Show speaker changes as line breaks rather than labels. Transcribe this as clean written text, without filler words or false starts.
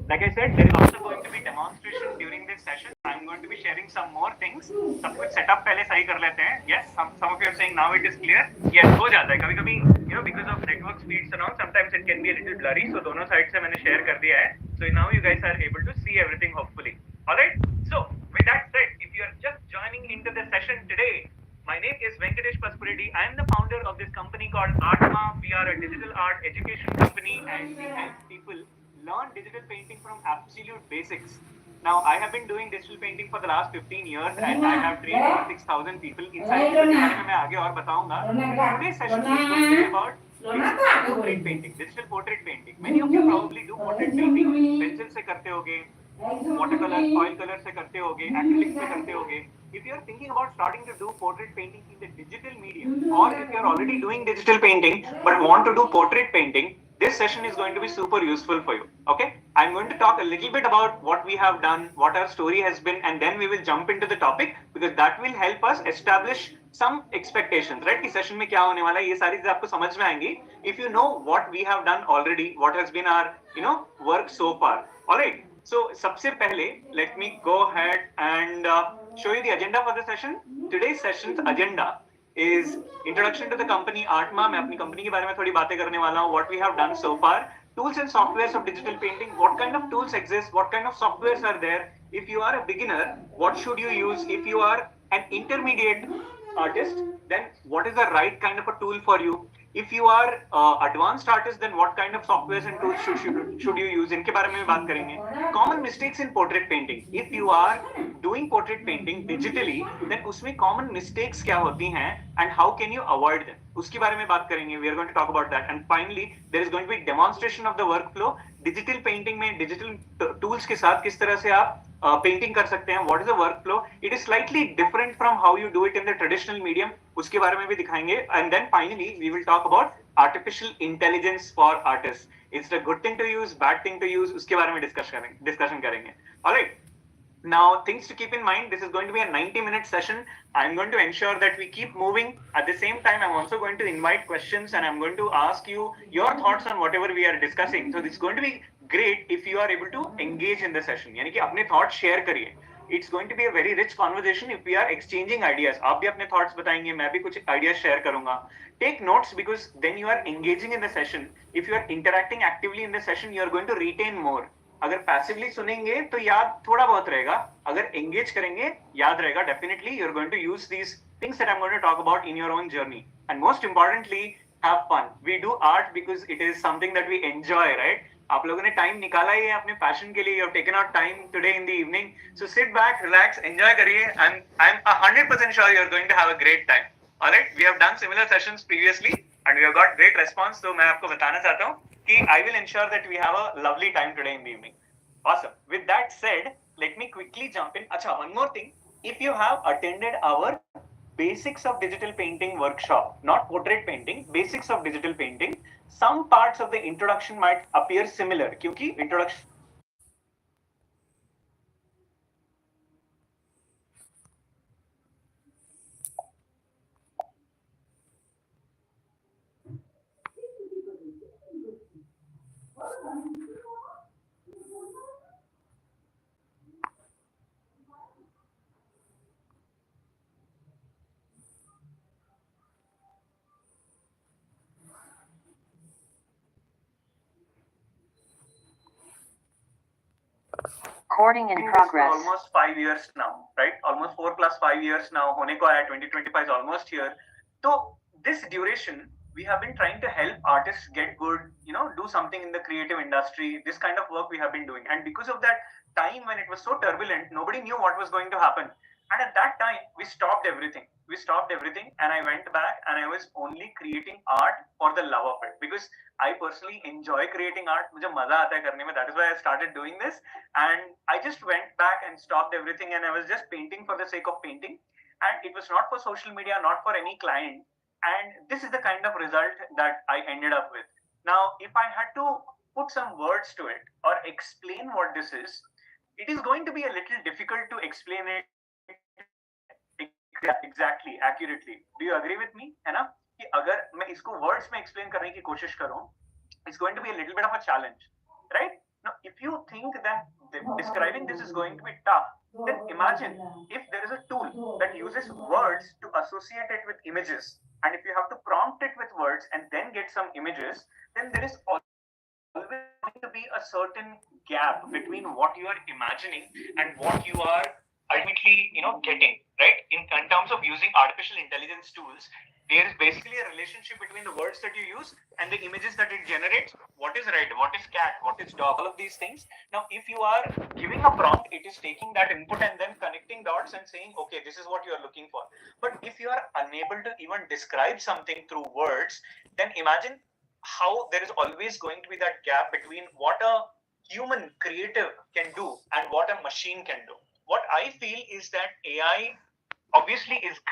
Like I said, there is also going to be demonstration during this session. I'm going to be sharing some more things. सब कुछ setup पहले सही कर लेते हैं. Yes, some of you are saying now it is clear. Yes, हो जाता है कभी-कभी, because of network speeds and all, sometimes it can be a little blurry. So दोनों side से मैंने share कर दिया है. So now you guys are able to see everything hopefully. All right. So with that said, if you are just joining into the session today, my name is Venkatesh Paspuredi. I am the founder of this company called Artma. We are a digital art education company and we help people learn digital painting from absolute basics. Now, I have been doing digital painting for the last 15 years and I have trained over 6,000 people. इन सारी चीजों के बारे में मैं आगे और बताऊंगा. Today's session is going to be about digital portrait painting. Digital portrait painting. Many of you probably do portrait painting. Pencil से करते होगे, watercolor, oil color से करते होगे, acrylic से करते होगे. If you are thinking about starting to do portrait painting in the digital medium, or if you are already doing digital painting but want to do portrait painting, this session is going to be super useful for you. Okay, I'm going to talk a little bit about what we have done, what our story has been, and then we will jump into the topic because that will help us establish some expectations, right? कि session में क्या होने वाला है, ये सारी चीजें आपको समझ में आएंगी. If you know what we have done already, what has been our work so far. All right. So सबसे पहले let me go ahead and show you the agenda for the session. Today's session's agenda is introduction to the company Artma. मैं अपनी company के बारे में थोड़ी बातें करने वाला हूँ. What we have done so far, tools and softwares of digital painting. What kind of tools exist? What kind of softwares are there? If you are a beginner, what should you use? If you are an intermediate artist, then what is the right kind of a tool for you? If you are advanced artist, then what kind of softwares and tools should you use? इनके बारे में भी बात करेंगे. Common mistakes in portrait painting. If you are doing portrait painting digitally, then उसमें common mistakes क्या होती हैं and how can you avoid them? उसके बारे में बात करेंगे. We are going to talk about that. And finally, there is going to be demonstration of the workflow. Digital painting में digital tools के साथ किस तरह से आप पेंटिंग कर सकते हैं. What is the workflow? It is slightly different from how you do it in the traditional medium. उसके बारे में भी दिखाएंगे. And then finally we will talk about artificial intelligence for artists. It's a good thing to use, bad thing to use. उसके बारे में discussion करेंगे. All right. Now, things to keep in mind, this is going to be a 90-minute session. I'm going to ensure that we keep moving. At the same time, I'm also going to invite questions and I'm going to ask you your thoughts on whatever we are discussing. So this is going to be great if you are able to engage in the session. यानी कि अपने thoughts share करिए. It's going to be a very rich conversation if we are exchanging ideas. आप भी अपने thoughts बताएंगे, मैं भी कुछ ideas share करूंगा. Take notes because then you are engaging in the session. If you are interacting actively in the session, you are going to retain more. अगर passively सुनेंगे तो याद थोड़ा बहुत रहेगा, अगर एंगेज करेंगे याद रहेगा. Definitely you are going to use these things that I am going to talk about in your own journey. And most importantly, have fun. We do art because it is something that we enjoy, right? आप लोगों ने time निकाला ही है अपने passion के लिए. You have taken out time today in the evening. So sit back, relax, enjoy करिए. I am 100% sure you are going to have a great time. Alright, we have done similar sessions previously and we have got great response. So मैं आपको बताना चाहता हूँ कि I will ensure that we have a lovely time today in the evening. Awesome. With that said, let me quickly jump in. Acha, one more thing. If you have attended our basics of digital painting workshop, not portrait painting, basics of digital painting, some parts of the introduction might appear similar. क्योंकि introduction
Recording in progress.
Almost 5 years now, right? Almost 4 plus 5 years now. होने को आया, 2025 is almost here. So this duration, we have been trying to help artists get good, do something in the creative industry. This kind of work we have been doing. And because of that time when it was so turbulent, nobody knew what was going to happen. And at that time, we stopped everything. And I went back and I was only creating art for the love of it. Because I personally enjoy creating art. मुझे मजा आता है करने में. That is why I started doing this. And I just went back and stopped everything. And I was just painting for the sake of painting. And it was not for social media, not for any client. And this is the kind of result that I ended up with. Now, if I had to put some words to it or explain what this is, it is going to be a little difficult to explain it exactly, accurately. Do you agree with me? है ना? कि अगर मैं इसको words में explain करने की कोशिश करूं, it's going to be a little bit of a challenge, right? Now, if you think that describing this is going to be tough, then imagine if there is a tool that uses words to associate it with images, and if you have to prompt it with words and then get some images, then there is always going to be a certain gap between what you are imagining and what you are ultimately, getting, right? In terms of using artificial intelligence tools, there is basically a relationship between the words that you use and the images that it generates. What is red, what is cat, what is dog, all of these things. Now if you are giving a prompt, it is taking that input and then connecting dots and saying, okay, this is what you are looking for. But if you are unable to even describe something through words, then imagine how there is always going to be that gap between what a human creative can do and what a machine can do. What I feel is that AI obviously is